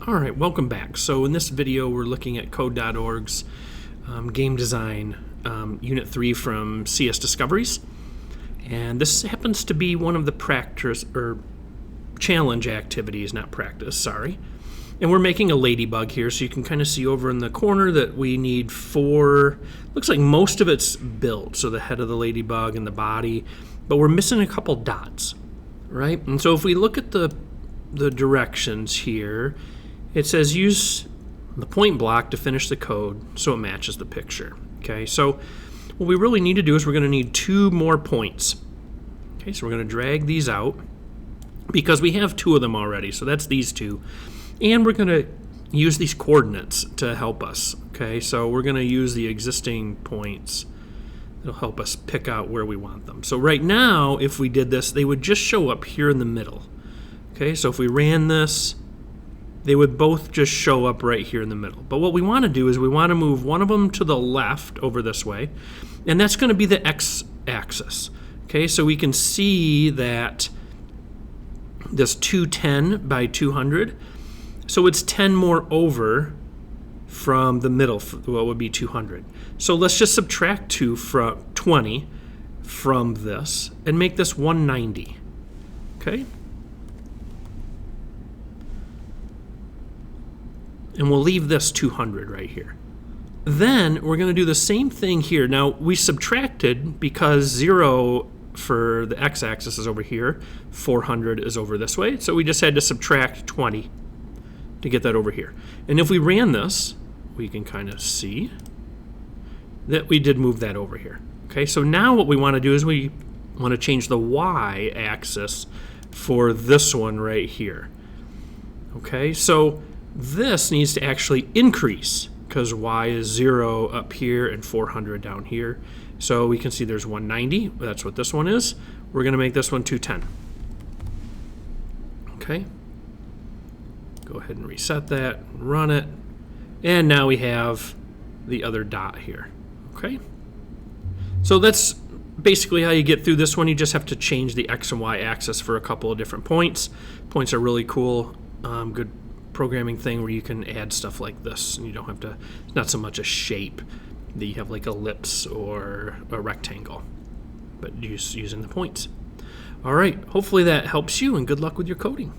Alright, welcome back. So in this video we're looking at Code.org's game design unit 3 from CS Discoveries, and this happens to be one of the practice or challenge activities, not practice, sorry. And we're making a ladybug here, so you can kind of see over in the corner that we need 4, looks like most of it's built, so the head of the ladybug and the body, but we're missing a couple dots, right? And so if we look at the directions here, it says use the point block to finish the code so it matches the picture. Okay, so what we really need to do is we're going to need 2 more points. Okay, so we're going to drag these out because we have 2 of them already, so that's these 2. And we're going to use these coordinates to help us. Okay, so we're going to use the existing points. It'll help us pick out where we want them. So right now, if we did this, they would just show up here in the middle. Okay, so if we ran this, they would both just show up right here in the middle. But what we want to do is we want to move one of them to the left over this way, and that's going to be the x-axis. Okay, so we can see that this 210 by 200, so it's 10 more over from the middle, what would be 200. So let's just subtract 20 from this and make this 190. Okay? And we'll leave this 200 right here. Then we're going to do the same thing here. Now we subtracted because 0 for the x-axis is over here, 400 is over this way, so we just had to subtract 20 to get that over here. And if we ran this, we can kind of see that we did move that over here. Okay, so now what we want to do is we want to change the y-axis for this one right here. Okay, so this needs to actually increase because y is 0 up here and 400 down here. So we can see there's 190. That's what this one is. We're going to make this one 210. Okay. Go ahead and reset that, run it. And now we have the other dot here. Okay. So that's basically how you get through this one. You just have to change the x and y axis for a couple of different points. Points are really cool. Good programming thing where you can add stuff like this and you don't have to, it's not so much a shape that you have like ellipse or a rectangle, but just using the points. All right, hopefully that helps you and good luck with your coding.